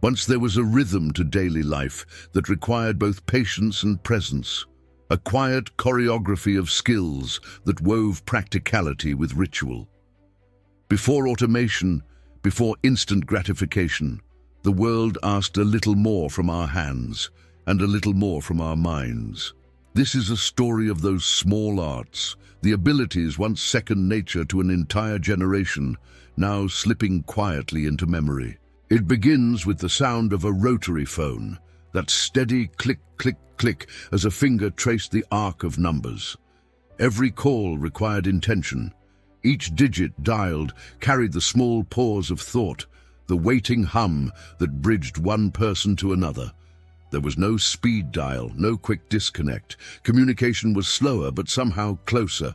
Once there was a rhythm to daily life that required both patience and presence, a quiet choreography of skills that wove practicality with ritual. Before automation, before instant gratification, the world asked a little more from our hands and a little more from our minds. This is a story of those small arts, the abilities once second nature to an entire generation, now slipping quietly into memory. It begins with the sound of a rotary phone, that steady click, click, click as a finger traced the arc of numbers. Every call required intention. Each digit dialed carried the small pause of thought, the waiting hum that bridged one person to another. There was no speed dial, no quick disconnect. Communication was slower, but somehow closer.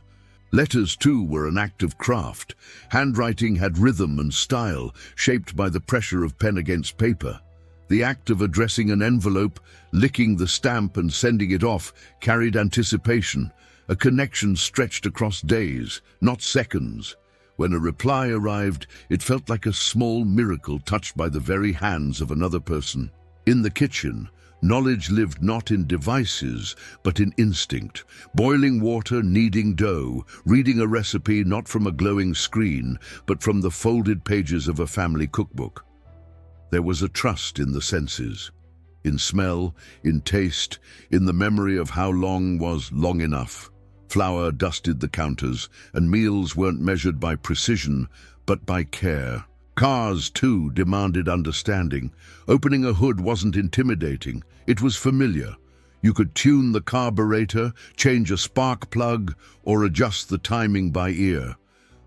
Letters, too, were an act of craft. Handwriting had rhythm and style, shaped by the pressure of pen against paper. The act of addressing an envelope, licking the stamp and sending it off, carried anticipation. A connection stretched across days, not seconds. When a reply arrived, it felt like a small miracle touched by the very hands of another person. In the kitchen, knowledge lived not in devices, but in instinct. Boiling water, kneading dough, reading a recipe not from a glowing screen, but from the folded pages of a family cookbook. There was a trust in the senses, in smell, in taste, in the memory of how long was long enough. Flour dusted the counters, and meals weren't measured by precision, but by care. Cars, too, demanded understanding. Opening a hood wasn't intimidating, it was familiar. You could tune the carburetor, change a spark plug, or adjust the timing by ear.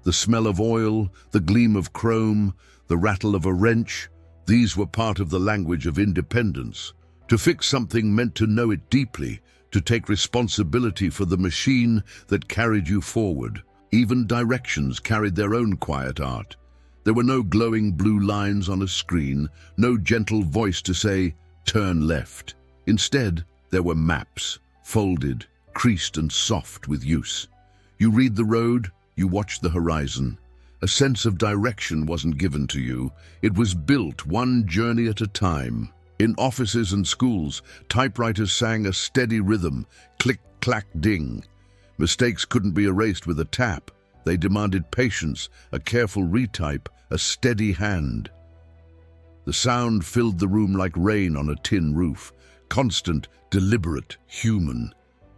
The smell of oil, the gleam of chrome, the rattle of a wrench, these were part of the language of independence. To fix something meant to know it deeply, to take responsibility for the machine that carried you forward. Even directions carried their own quiet art. There were no glowing blue lines on a screen, no gentle voice to say, "Turn left." Instead, there were maps, folded, creased and soft with use. You read the road, you watch the horizon. A sense of direction wasn't given to you, it was built one journey at a time. In offices and schools, typewriters sang a steady rhythm, click, clack, ding. Mistakes couldn't be erased with a tap. They demanded patience, a careful retype, a steady hand. The sound filled the room like rain on a tin roof, constant, deliberate, human.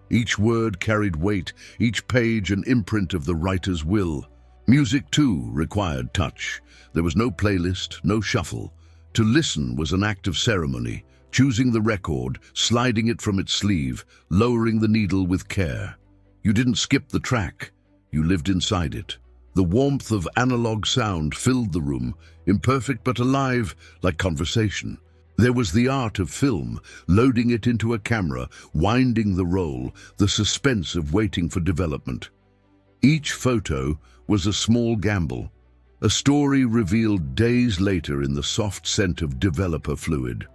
Each word carried weight, each page an imprint of the writer's will. Music, too, required touch. There was no playlist, no shuffle. To listen was an act of ceremony, choosing the record, sliding it from its sleeve, lowering the needle with care. You didn't skip the track, you lived inside it. The warmth of analog sound filled the room, imperfect but alive, like conversation. There was the art of film, loading it into a camera, winding the roll, the suspense of waiting for development. Each photo was a small gamble, a story revealed days later in the soft scent of developer fluid.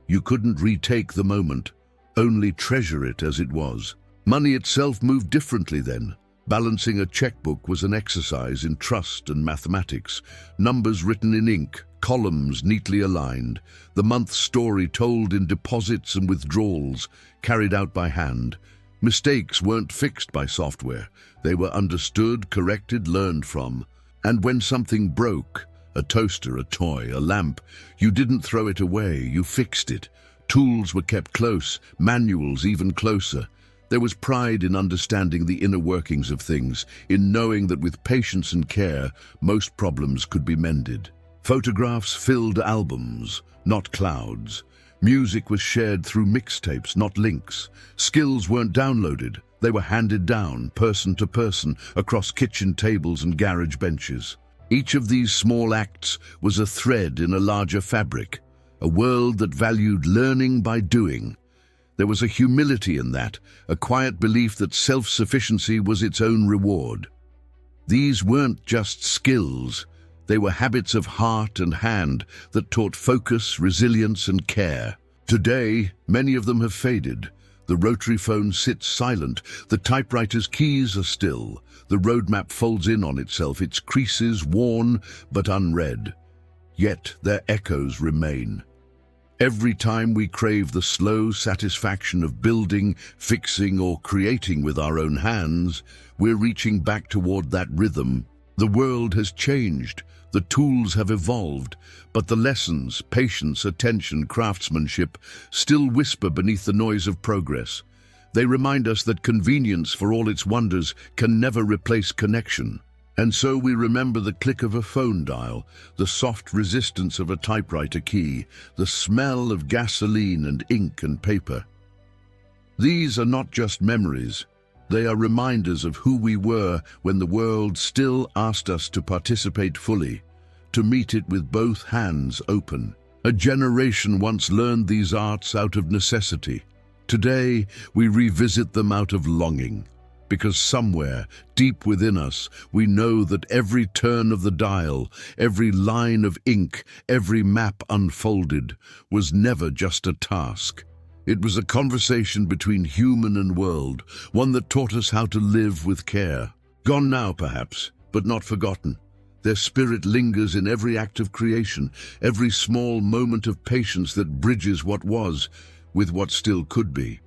You couldn't retake the moment, only treasure it as it was. Money itself moved differently then. Balancing a checkbook was an exercise in trust and mathematics, numbers written in ink, columns neatly aligned, the month's story told in deposits and withdrawals, carried out by hand. Mistakes weren't fixed by software. They were understood, corrected, learned from. And when something broke, a toaster, a toy, a lamp, you didn't throw it away, you fixed it. Tools were kept close, manuals even closer. There was pride in understanding the inner workings of things, in knowing that with patience and care, most problems could be mended. Photographs filled albums, not clouds. Music was shared through mixtapes, not links. Skills weren't downloaded. They were handed down, person to person, across kitchen tables and garage benches. Each of these small acts was a thread in a larger fabric, a world that valued learning by doing. There was a humility in that, a quiet belief that self-sufficiency was its own reward. These weren't just skills, they were habits of heart and hand that taught focus, resilience, and care. Today, many of them have faded. The rotary phone sits silent, the typewriter's keys are still, the roadmap folds in on itself, its creases worn but unread. yet their echoes remain. Every time we crave the slow satisfaction of building, fixing, or creating with our own hands, we're reaching back toward that rhythm. The world has changed, the tools have evolved, but the lessons, patience, attention, craftsmanship, still whisper beneath the noise of progress. They remind us that convenience, for all its wonders, can never replace connection. And so we remember the click of a phone dial, the soft resistance of a typewriter key, the smell of gasoline and ink and paper. These are not just memories. They are reminders of who we were when the world still asked us to participate fully, to meet it with both hands open. A generation once learned these arts out of necessity. Today, we revisit them out of longing, because somewhere, deep within us, we know that every turn of the dial, every line of ink, every map unfolded, was never just a task. It was a conversation between human and world, one that taught us how to live with care. Gone now, perhaps, but not forgotten. Their spirit lingers in every act of creation, every small moment of patience that bridges what was with what still could be.